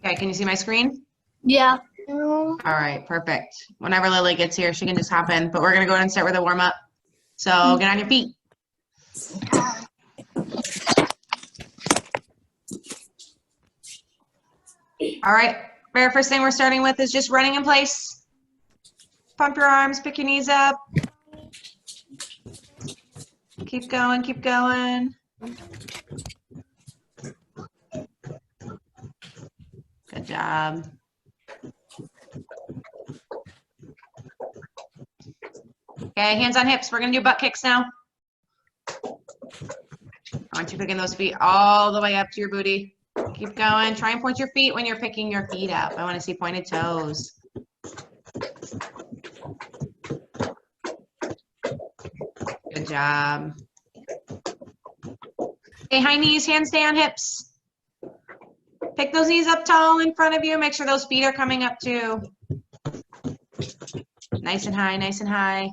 Okay, can you see my screen? Yeah. All right, perfect. Whenever Lily gets here, she can just hop in, but we're gonna go ahead and start with a warm up. So get on your feet. All right, very first thing we're starting with is just running in place. Pump your arms, pick your knees up. Keep going, keep going. Good job. Okay, hands on hips. We're gonna do butt kicks now. I want you picking those feet all the way up to your booty. Keep going. Try and point your feet when you're picking your feet up. I want to see pointed toes. Good job. Okay, high knees, hands stay on hips. Pick those knees up tall in front of you. Make sure those feet are coming up too. Nice and high, nice and high.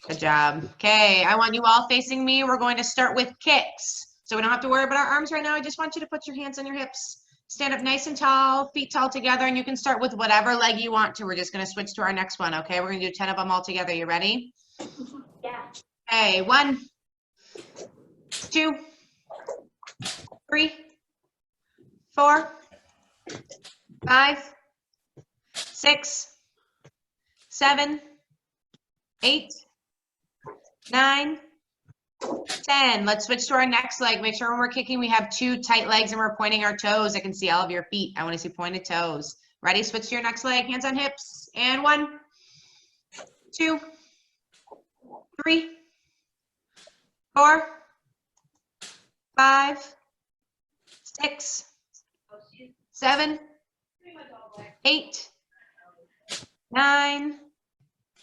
Good job. Okay, I want you all facing me. We're going to start with kicks. So we don't have to worry about our arms right now. I just want you to put your hands on your hips. Stand up nice and tall, feet tall together, and you can start with whatever leg you want to. We're just going to switch to our next one, okay? We're going to do 10 of them all together. You ready? Yeah. Okay, 1, 2, 3, 4, 5, 6, 7, 8, 9, 10. Let's switch to our next leg. Make sure when we're kicking, we have 2 tight legs and we're pointing our toes. I can see all of your feet. I want to see pointed toes. Ready? Switch to your next leg. Hands on hips. And 1, 2, 3, 4, 5, 6, 7, 8, 9,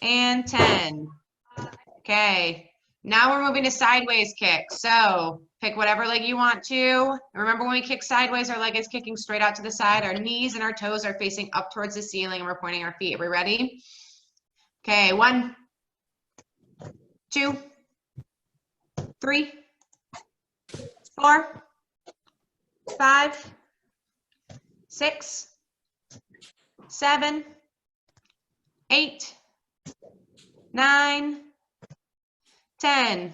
and 10. Okay. Now we're moving to sideways kicks. So pick whatever leg you want to. Remember when we kick sideways, our leg is kicking straight out to the side. Our knees and our toes are facing up towards the ceiling and we're pointing our feet. Are we ready? Okay, 1, 2, 3, 4, 5, 6, 7, 8, 9, 10.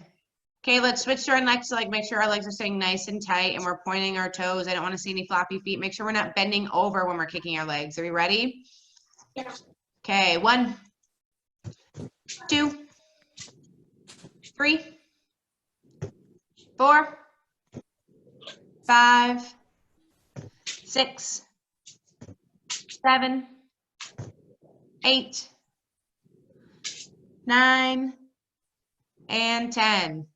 Okay, let's switch to our next leg. Make sure our legs are staying nice and tight and we're pointing our toes. I don't want to see any floppy feet. Make sure we're not bending over when we're kicking our legs. Are we ready? Yeah. Okay, 1, 2, 3, 4, 5, 6, 7, 8, 9, and 10.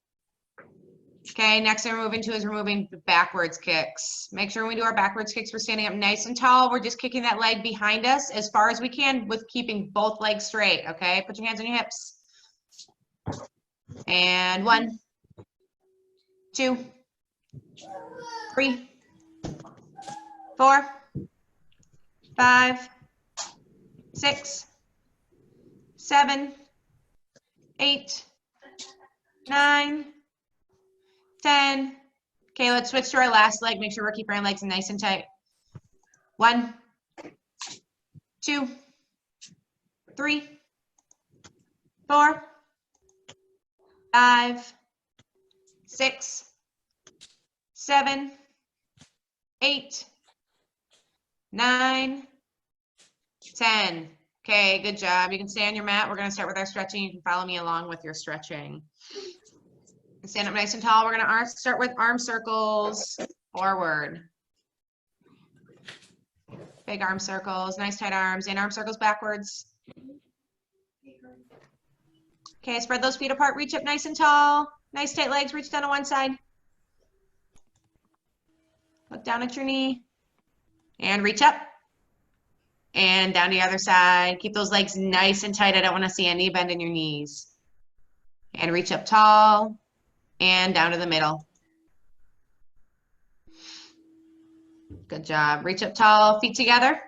Okay, next thing we're moving to is we're moving backwards kicks. Make sure when we do our backwards kicks, we're standing up nice and tall. We're just kicking that leg behind us as far as we can with keeping both legs straight, okay? Put your hands on your hips. And 1, 2, 3, 4, 5, 6, 7, 8, 9, 10. Okay, let's switch to our last leg. Make sure we're keeping our legs nice and tight. 1, 2, 3, 4, 5, 6, 7, 8, 9, 10. Okay, good job. You can stay on your mat. We're going to start with our stretching. You can follow me along with your stretching. Stand up nice and tall. We're going to start with arm circles forward. Big arm circles, nice tight arms, and arm circles backwards. Okay, spread those feet apart. Reach up nice and tall. Nice tight legs. Reach down to one side. Look down at your knee. And reach up. And down to the other side. Keep those legs nice and tight. I don't want to see any bend in your knees. And reach up tall. And down to the middle. Good job. Reach up tall, feet together.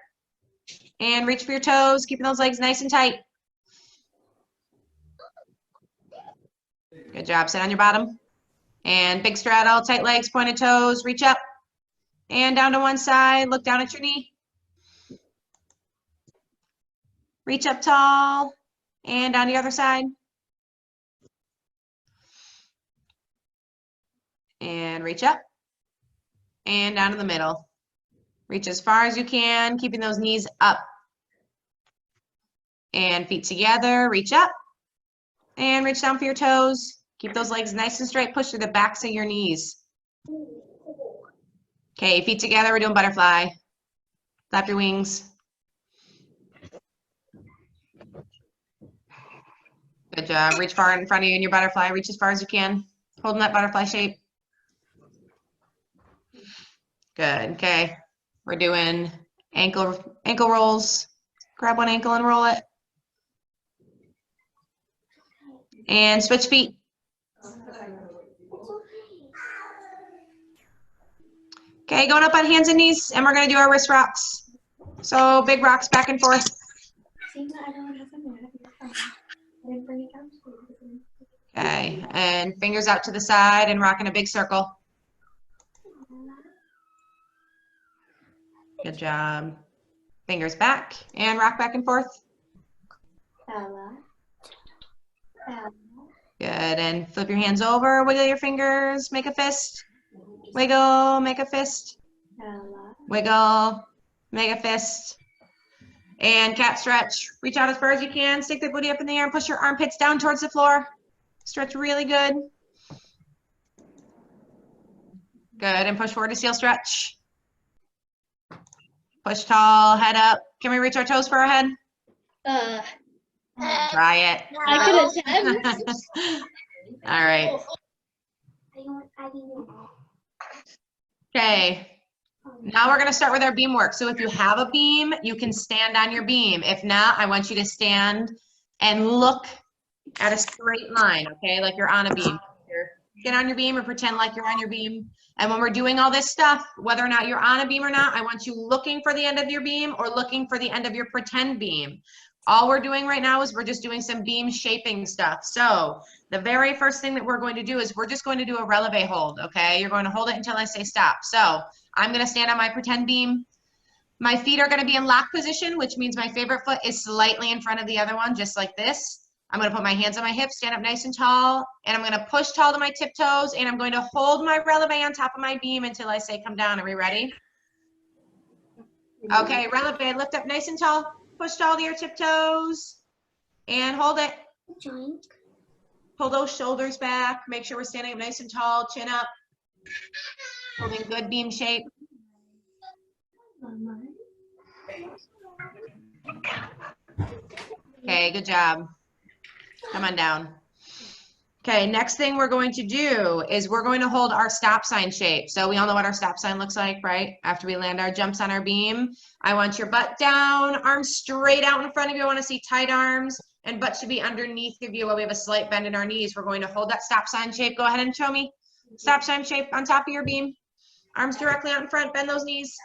And reach for your toes, keeping those legs nice and tight. Good job. Sit on your bottom. And big straddle, tight legs, pointed toes, reach up. And down to one side, look down at your knee. Reach up tall, and on the other side. And reach up, and down to the middle. Reach as far as you can, keeping those knees up. And feet together, reach up, and reach down for your toes. Keep those legs nice and straight, push through the backs of your knees. Okay, feet together, we're doing butterfly. Flap your wings. Good job. Reach far in front of you in your butterfly. Reach as far as you can. Holding that butterfly shape. Good. Okay. We're doing ankle rolls. Grab one ankle and roll it. And switch feet. Okay, going up on hands and knees, and we're going to do our wrist rocks. So big rocks back and forth. Okay, and fingers out to the side and rocking a big circle. Good job. Fingers back and rock back and forth. Good, and flip your hands over, wiggle your fingers, make a fist. Wiggle, make a fist. Wiggle, make a fist. And cat stretch. Reach out as far as you can, stick the booty up in the air and push your armpits down towards the floor. Stretch really good. Good, and push forward to seal stretch. Push tall, head up. Can we reach our toes for our head? Try it. I could attempt. All right. Okay. Now we're going to start with our beam work. So if you have a beam, you can stand on your beam. If not, I want you to stand and look at a straight line, okay? Like you're on a beam. Get on your beam or pretend like you're on your beam. And when we're doing all this stuff, whether or not you're on a beam or not, I want you looking for the end of your beam or looking for the end of your pretend beam. All we're doing right now is we're just doing some beam shaping stuff. So the very first thing that we're going to do is we're just going to do a releve hold, okay? You're going to hold it until I say stop. So I'm going to stand on my pretend beam. My feet are going to be in lock position, which means my favorite foot is slightly in front of the other one, just like this. I'm going to put my hands on my hips, stand up nice and tall, and I'm going to push tall to my tiptoes, and I'm going to hold my releve on top of my beam until I say come down. Are we ready? Okay, releve, lift up nice and tall, push tall to your tiptoes, and hold it. Pull those shoulders back, make sure we're standing up nice and tall, chin up, holding good beam shape. Okay, good job. Come on down. Okay, next thing we're going to do is we're going to hold our stop sign shape. So we all know what our stop sign looks like, right? After we land our jumps on our beam. I want your butt down, arms straight out in front of you. I want to see tight arms, and butt should be underneath of you while we have a slight bend in our knees. We're going to hold that stop sign shape. Go ahead and show me. Stop sign shape on top of your beam. Arms directly out in front, bend those knees,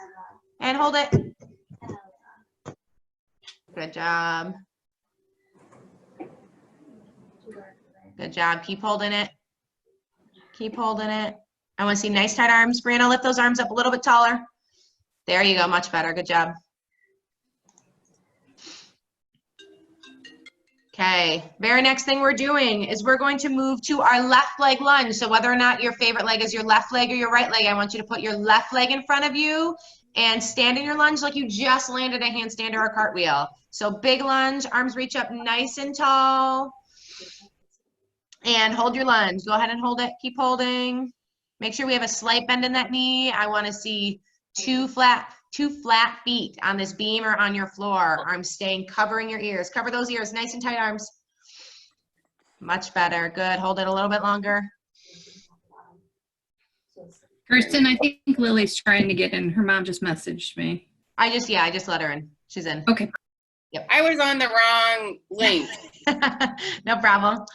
and hold it. Good job. Good job. Keep holding it. Keep holding it. I want to see nice tight arms. Brianna, lift those arms up a little bit taller. There you go. Much better. Good job. Okay. Very next thing we're doing is we're going to move to our left leg lunge. So whether or not your favorite leg is your left leg or your right leg, I want you to put your left leg in front of you and stand in your lunge like you just landed a handstand or a cartwheel. So big lunge, arms reach up nice and tall. And hold your lunge. Go ahead and hold it. Keep holding. Make sure we have a slight bend in that knee. I want to see two flat feet on this beam or on your floor. Arms staying, covering your ears. Cover those ears. Nice and tight arms. Much better. Good. Hold it a little bit longer. Kirsten, I think Lily's trying to get in. Her mom just messaged me. I just let her in. She's in. Okay. Yep. I was on the wrong link. No problem.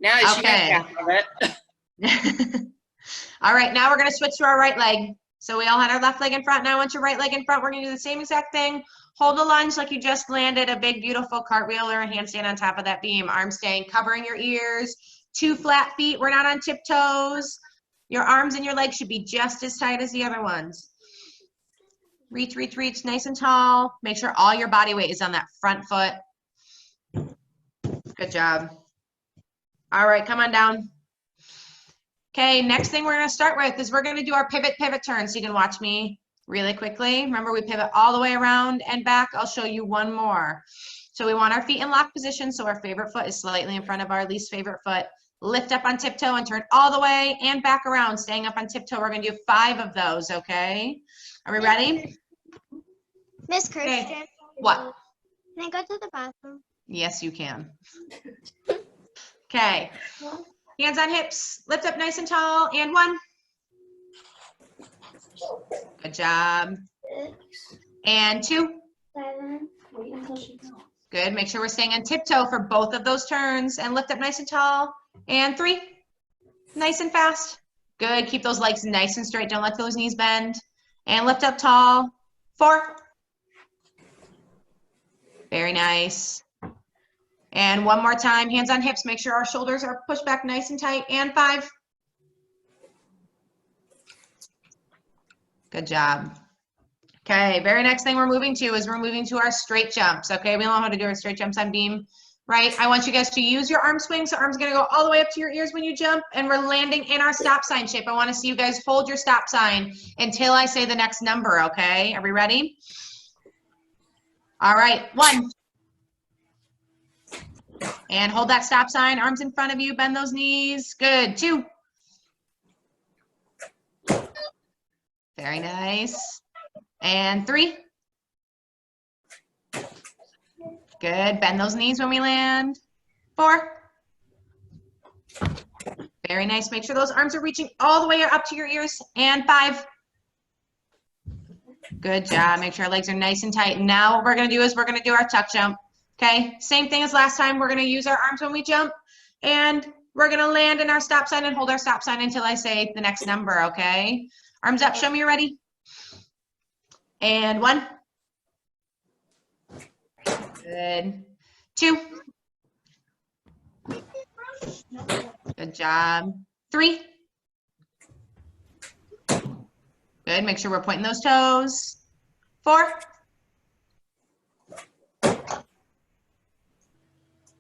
Now that she Okay. got half of it. All right, now we're going to switch to our right leg. So we all had our left leg in front. Now I want your right leg in front. We're going to do the same exact thing. Hold the lunge like you just landed a big, beautiful cartwheel or a handstand on top of that beam. Arms staying, covering your ears. Two flat feet. We're not on tiptoes. Your arms and your legs should be just as tight as the other ones. Reach, reach, reach, nice and tall. Make sure all your body weight is on that front foot. Good job. All right, come on down. Okay, next thing we're gonna start with is we're gonna do our pivot turn. So you can watch me really quickly. Remember, we pivot all the way around and back. I'll show you one more. So we want our feet in lock position, so our favorite foot is slightly in front of our least favorite foot. Lift up on tiptoe and turn all the way and back around, staying up on tiptoe. We're gonna do 5 of those, okay? Are we ready? Miss Kirsten. Okay. What? Can I go to the bathroom? Yes, you can. Okay. Hands on hips, lift up nice and tall, and 1. Good job. And 2. 7. Good, make sure we're staying on tiptoe for both of those turns, and lift up nice and tall, and 3. Nice and fast. Good, keep those legs nice and straight, don't let those knees bend, and lift up tall, 4. Very nice. And one more time, hands on hips, make sure our shoulders are pushed back nice and tight, and 5. Good job. Okay, very next thing we're moving to is we're moving to our straight jumps, okay? We don't know how to do our straight jumps on beam, right? I want you guys to use your arm swing, so arm's gonna go all the way up to your ears when you jump, and we're landing in our stop sign shape. I wanna see you guys hold your stop sign until I say the next number, okay? Are we ready? All right, 1. And hold that stop sign, arms in front of you, bend those knees. Good, 2. Very nice. And 3. Good, bend those knees when we land. 4. Very nice, make sure those arms are reaching all the way up to your ears. And 5. Good job, make sure our legs are nice and tight. Now what we're gonna do is we're gonna do our tuck jump. Okay, same thing as last time. We're gonna use our arms when we jump, and we're gonna land in our stop sign and hold our stop sign until I say the next number, okay? Arms up, show me you're ready. And 1. Good. 2. Good job. 3. Good, make sure we're pointing those toes. 4.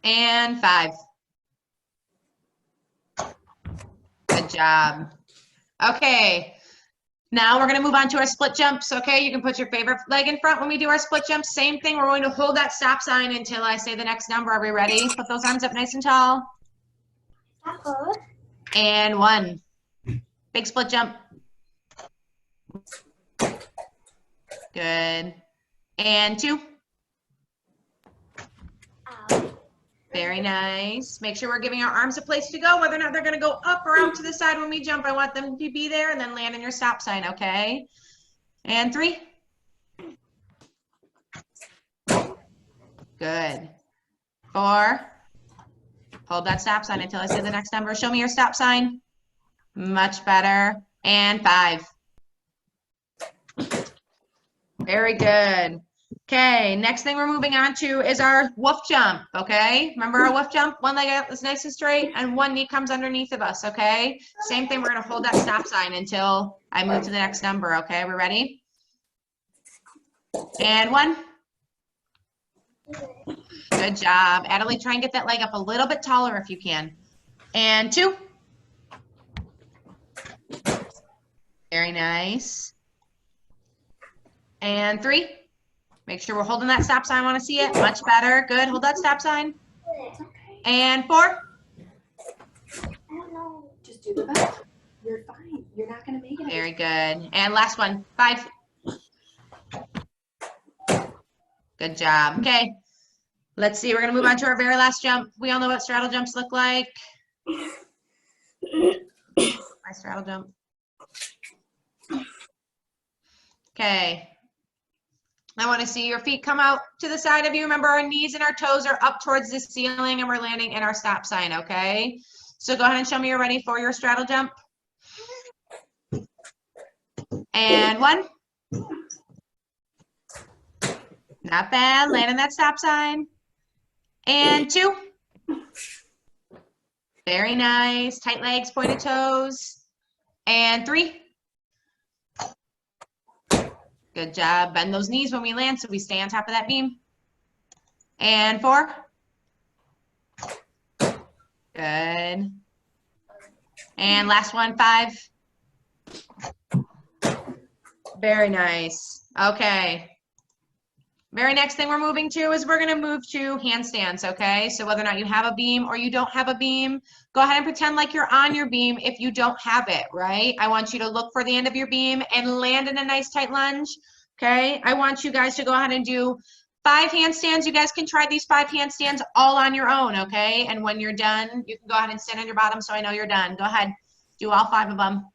And 5. Good job. Okay, now we're gonna move on to our split jumps, okay? You can put your favorite leg in front when we do our split jumps. Same thing, we're going to hold that stop sign until I say the next number. Are we ready? Put those arms up nice and tall. And 1. Big split jump. Good. And 2. Very nice. Make sure we're giving our arms a place to go, whether or not they're gonna go up or out to the side when we jump. I want them to be there and then land in your stop sign, okay? And 3. Good. 4. Hold that stop sign until I say the next number. Show me your stop sign. Much better. And 5. Very good. Okay, next thing we're moving on to is our woof jump, okay? Remember our woof jump? One leg up is nice and straight, and one knee comes underneath of us, okay? Same thing, we're gonna hold that stop sign until I move to the next number, okay? We're ready? And 1. Good job. Adelie, try and get that leg up a little bit taller if you can. And 2. Very nice. And 3. Make sure we're holding that stop sign. I want to see it. Much better. Good. Hold that stop sign. And 4. I don't know. Just do the best. You're fine. You're not going to make it. Very good. And last one. 5. Good job. Okay. Let's see. We're going to move on to our very last jump. We all know what straddle jumps look like. My straddle jump. Okay. I want to see your feet come out to the side of you. Remember, our knees and our toes are up towards the ceiling and we're landing in our stop sign, okay? So go ahead and show me you're ready for your straddle jump. And 1. Not bad. Land in that stop sign. And 2. Very nice. Tight legs, pointed toes. And 3. Good job. Bend those knees when we land so we stay on top of that beam. And 4. Good. And last one, 5. Very nice. Okay. Very next thing we're moving to is we're going to move to handstands, okay? So whether or not you have a beam or you don't have a beam, go ahead and pretend like you're on your beam if you don't have it, right? I want you to look for the end of your beam and land in a nice tight lunge, okay? I want you guys to go ahead and do 5 handstands. You guys can try these 5 handstands all on your own, okay? And when you're done, you can go ahead and stand on your bottom so I know you're done. Go ahead. Do all 5 of them.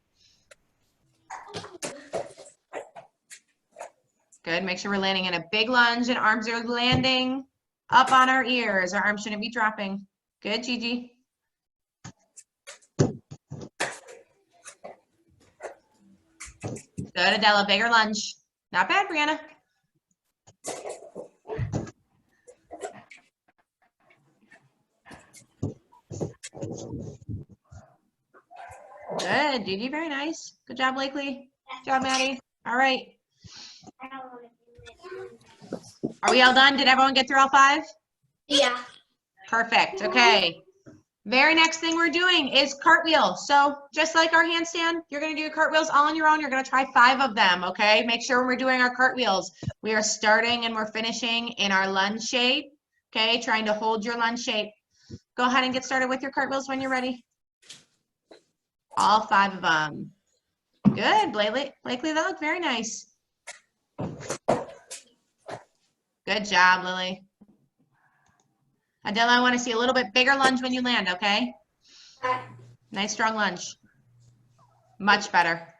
Good. Make sure we're landing in a big lunge and arms are landing up on our ears. Our arms shouldn't be dropping. Good, Gigi. Good, Adela. Bigger lunge. Not bad, Brianna. Good, Gigi. Very nice. Good job, Blakely. Good job, Maddie. All right. Are we all done? Did everyone get through all 5? Yeah. Perfect. Okay. Very next thing we're doing is cartwheel. So just like our handstand, you're going to do cartwheels all on your own. You're going to try 5 of them. Okay. Make sure when we're doing our cartwheels, we are starting and we're finishing in our lunge shape. Okay. Trying to hold your lunge shape. Go ahead and get started with your cartwheels when you're ready. All 5 of them. Good. Blakely, that looked very nice. Good job, Lily. Adela, I want to see a little bit bigger lunge when you land, okay? Nice strong lunge. Much better.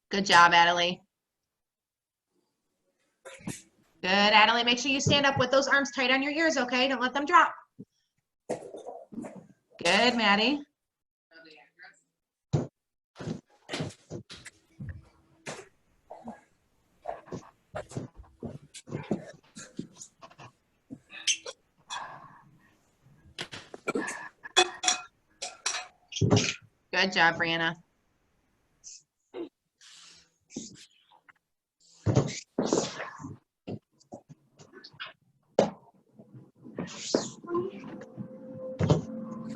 Good job, Adelie. Good, Adelie. Make sure you stand up with those arms tight on your ears, okay? Don't let them drop. Good, Maddie. Good job, Brianna.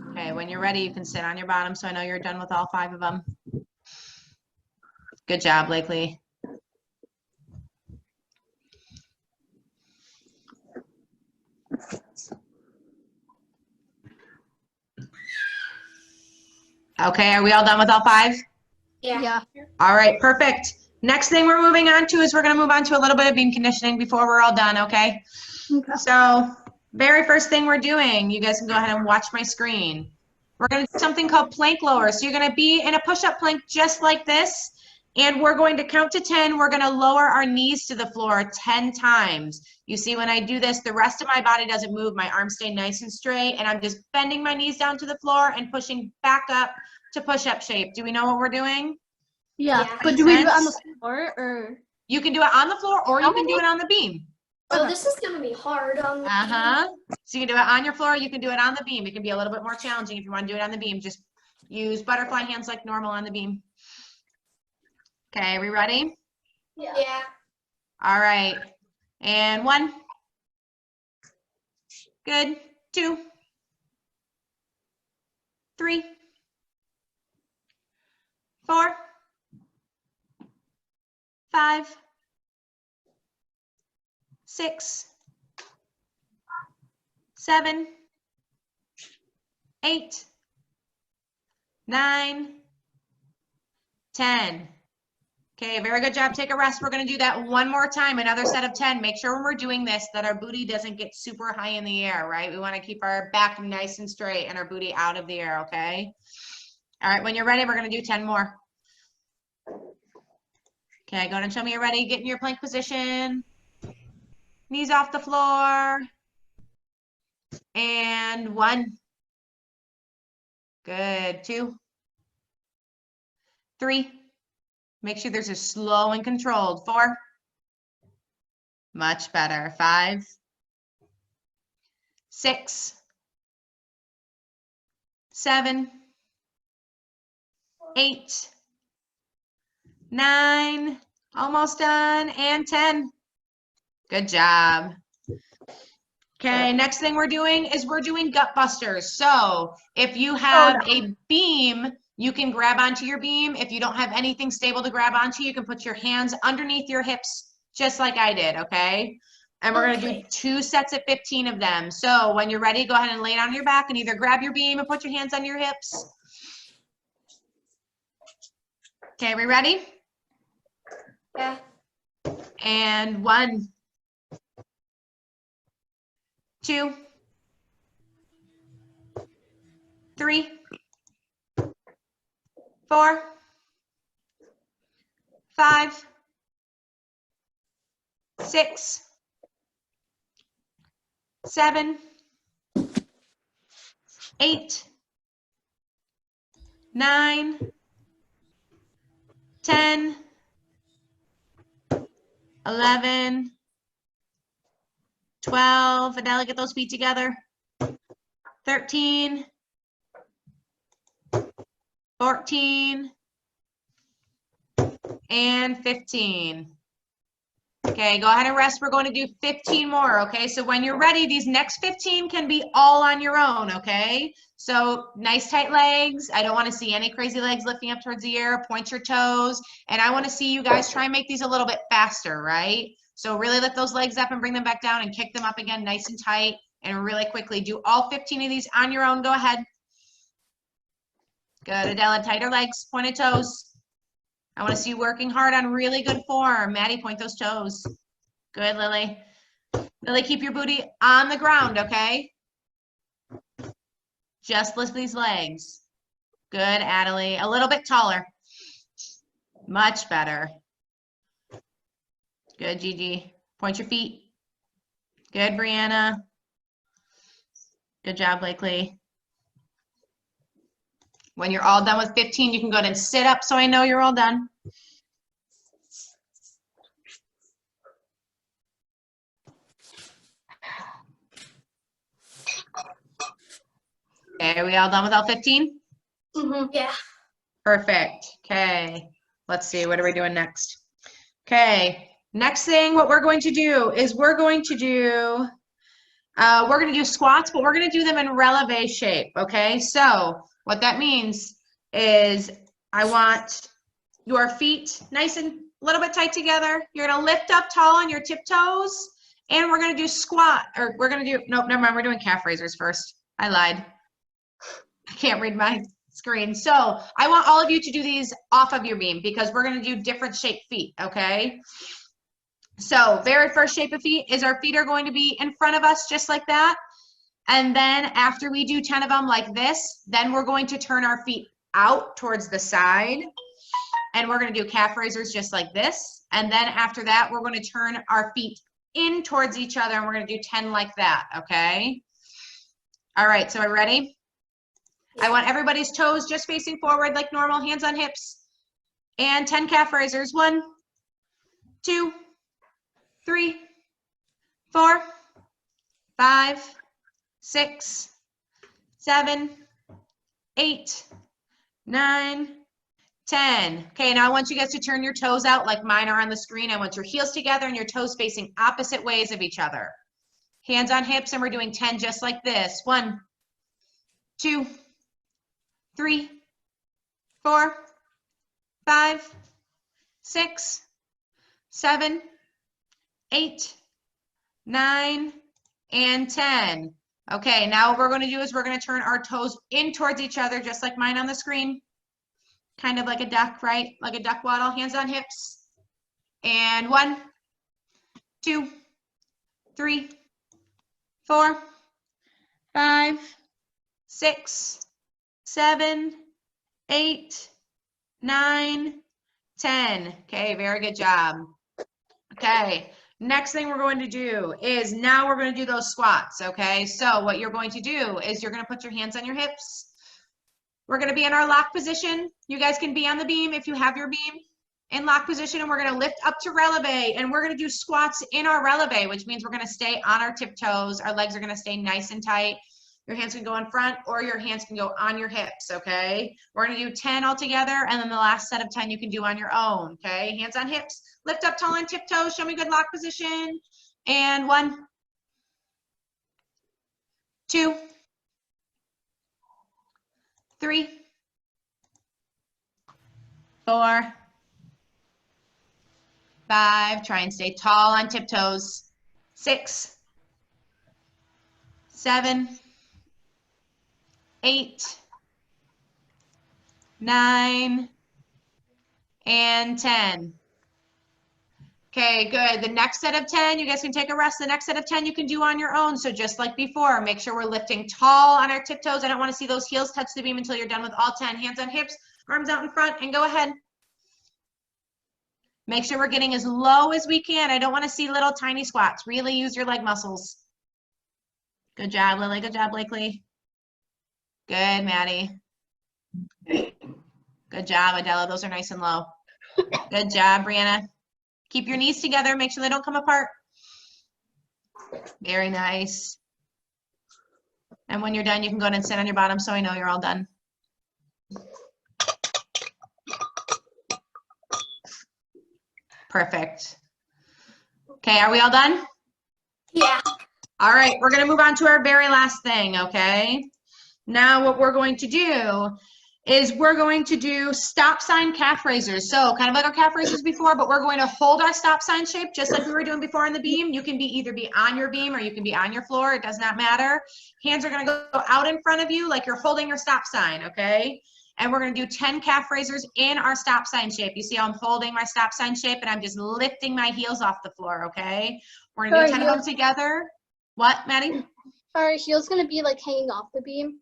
Okay, when you're ready, you can sit on your bottom so I know you're done with all 5 of them. Good job, Blakely. Okay, are we all done with all 5? Yeah. All right, perfect. Next thing we're moving on to is we're going to move on to a little bit of beam conditioning before we're all done, okay? So very first thing we're doing, you guys can go ahead and watch my screen. We're going to do something called plank lower. So you're going to be in a push-up plank just like this, and we're going to count to 10. We're going to lower our knees to the floor 10 times. You see, when I do this, the rest of my body doesn't move. My arms stay nice and straight, and I'm just bending my knees down to the floor and pushing back up to push-up shape. Do we know what we're doing? Yeah. But do we do it on the floor or? You can do it on the floor or you can do it on the beam. Oh, this is gonna be hard on the So you can do it on your floor, you can do it on the beam. It can be a little bit more challenging if you want to do it on the beam. Just use butterfly hands like normal on the beam. Okay, are we ready? Yeah. All right. And 1. Good. 2. 3. 4. 5. 6. 7. 8. 9. 10. Okay, very good job. Take a rest. We're going to do that one more time, another set of 10. Make sure when we're doing this that our booty doesn't get super high in the air, right? We want to keep our back nice and straight and our booty out of the air, okay? All right, when you're ready, we're going to do 10 more. Okay, go ahead and show me you're ready. Get in your plank position. Knees off the floor. And 1. Good. 2. 3. Make sure there's a slow and controlled. 4. Much better. 5. 6. 7. 8. 9. Almost done. And 10. Good job. Okay, next thing we're doing is we're doing gut busters. So if you have a beam, you can grab onto your beam. If you don't have anything stable to grab onto, you can put your hands underneath your hips, just like I did, okay? And we're gonna do 2 sets of 15 of them. So when you're ready, go ahead and lay down on your back and either grab your beam and put your hands on your hips. Okay, are we ready? Yeah. And 1, 2, 3, 4, 5, 6, 7, 8, 9, 10, 11, 12. Adela, get those feet together. 13, 14, and 15. Okay, go ahead and rest. We're going to do 15 more, okay? So when you're ready, these next 15 can be all on your own, okay? So nice tight legs. I don't want to see any crazy legs lifting up towards the air. Point your toes. And I want to see you guys try and make these a little bit faster, right? So really lift those legs up and bring them back down and kick them up again nice and tight and really quickly. Do all 15 of these on your own. Go ahead. Good, Adela. Tighter legs, pointed toes. I want to see you working hard on really good form. Maddie, point those toes. Good, Lily. Lily, keep your booty on the ground, okay? Just lift these legs. Good, Adelie. A little bit taller. Much better. Good, Gigi. Point your feet. Good, Brianna. Good job, Blakely. When you're all done with 15, you can go ahead and sit up so I know you're all done. Okay, are we all done with all 15? Mm-hmm. Yeah. Perfect. Okay, let's see, what are we doing next? Okay, next thing, what we're going to do is we're going to do squats, but we're going to do them in releve shape, okay? So what that means is I want your feet nice and a little bit tight together. You're going to lift up tall on your tiptoes, and we're going to do squat, or we're going to do, nope, never mind, we're doing calf raisers first. I lied. I can't read my screen. So I want all of you to do these off of your beam because we're going to do different shaped feet, okay? So very first shape of feet is our feet are going to be in front of us just like that. And then after we do 10 of them like this, then we're going to turn our feet out towards the side. And we're going to do calf raisers just like this. And then after that, we're going to turn our feet in towards each other and we're going to do 10 like that, okay? All right, so are we ready? I want everybody's toes just facing forward like normal, hands on hips. And 10 calf raisers. 1, 2, 3, 4, 5, 6, 7, 8, 9, 10. Okay, now I want you guys to turn your toes out like mine are on the screen. I want your heels together and your toes facing opposite ways of each other. Hands on hips, and we're doing 10 just like this. 1, 2, 3, 4, 5, 6, 7, 8, 9, and 10. Okay, now what we're going to do is we're going to turn our toes in towards each other, just like mine on the screen. Kind of like a duck, right? Like a duck waddle, hands on hips. And 1, 2, 3, 4, 5, 6, 7, 8, 9, 10. Okay, very good job. Okay, next thing we're going to do is now we're going to do those squats, okay? So what you're going to do is you're going to put your hands on your hips. We're going to be in our lock position. You guys can be on the beam if you have your beam in lock position, and we're going to lift up to releve, and we're going to do squats in our releve, which means we're going to stay on our tiptoes. Our legs are going to stay nice and tight. Your hands can go in front or your hands can go on your hips, okay? We're gonna do 10 all together, and then the last set of 10 you can do on your own, okay? Hands on hips, lift up tall on tiptoes, show me good lock position. And 1, 2, 3, 4, 5, try and stay tall on tiptoes. 6, 7, 8, 9, and 10. Okay, good. The next set of 10, you guys can take a rest. The next set of 10 you can do on your own. So just like before, make sure we're lifting tall on our tiptoes. I don't want to see those heels touch the beam until you're done with all 10. Hands on hips, arms out in front, and go ahead. Make sure we're getting as low as we can. I don't want to see little tiny squats. Really use your leg muscles. Good job, Lily. Good job, Blakely. Good, Maddie. Good job, Adela. Those are nice and low. Good job, Brianna. Keep your knees together. Make sure they don't come apart. Very nice. And when you're done, you can go ahead and sit on your bottom so I know you're all done. Perfect. Okay, are we all done? Yeah. All right, we're gonna move on to our very last thing, okay? Now what we're going to do is we're going to do stop sign calf raisers. So kind of like our calf raisers before, but we're going to hold our stop sign shape just like we were doing before on the beam. You can be either be on your beam or you can be on your floor. It does not matter. Hands are gonna go out in front of you like you're holding your stop sign, okay? And we're gonna do 10 calf raisers in our stop sign shape. You see how I'm holding my stop sign shape and I'm just lifting my heels off the floor, okay? We're gonna do 10 of them together. What, Maddie? Are heels gonna be like hanging off the beam?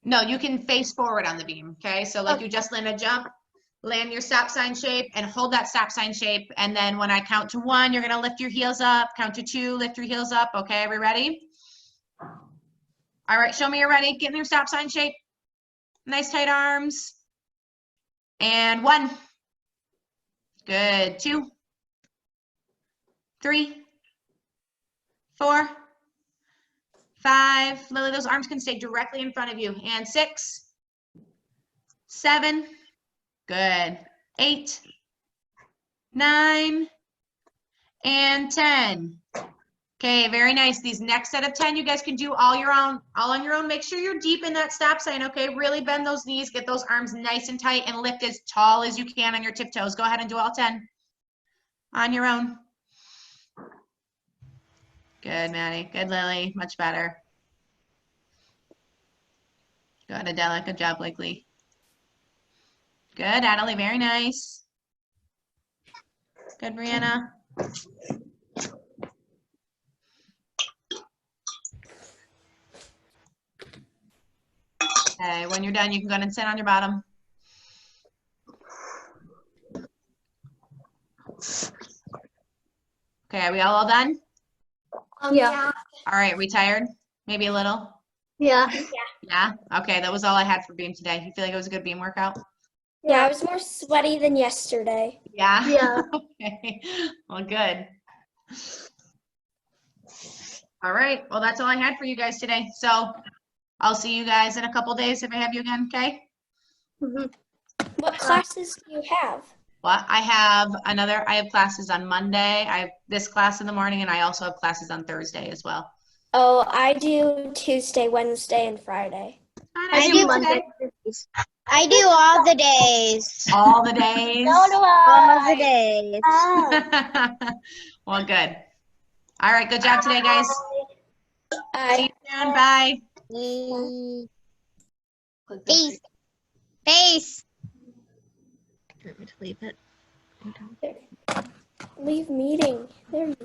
No, you can face forward on the beam, okay? So like you just land a jump, land your stop sign shape and hold that stop sign shape. And then when I count to 1, you're gonna lift your heels up. Count to 2, lift your heels up. Okay, are we ready? All right, show me you're ready. Get in your stop sign shape. Nice tight arms. And 1. Good. 2, 3, 4, 5. Lily, those arms can stay directly in front of you. And 6, 7. Good. 8, 9, and 10. Okay, very nice. These next set of 10, you guys can do all on your own. Make sure you're deep in that stop sign, okay? Really bend those knees, get those arms nice and tight, and lift as tall as you can on your tiptoes. Go ahead and do all 10 on your own. Good, Maddie. Good, Lily. Much better. Good, Adela. Good job, Blakely. Good, Adelie. Very nice. Good, Brianna. Okay, when you're done, you can go ahead and sit on your bottom. Okay, are we all done? Yeah. All right, we tired? Maybe a little? Yeah. Yeah? Okay, that was all I had for beam today. You feel like it was a good beam workout? Yeah, I was more sweaty than yesterday. Yeah? Yeah. Okay, well, good. All right, well, that's all I had for you guys today. So I'll see you guys in a couple days if I have you again, okay? What classes do you have? Well, I have classes on Monday. I have this class in the morning, and I also have classes on Thursday as well. Oh, I do Tuesday, Wednesday, and Friday. I do Monday. I do all the days. All the days. All the days. Well, good. All right, good job today, guys. See you soon. Bye. Peace. Peace. You want me to leave it? Leave meeting. There you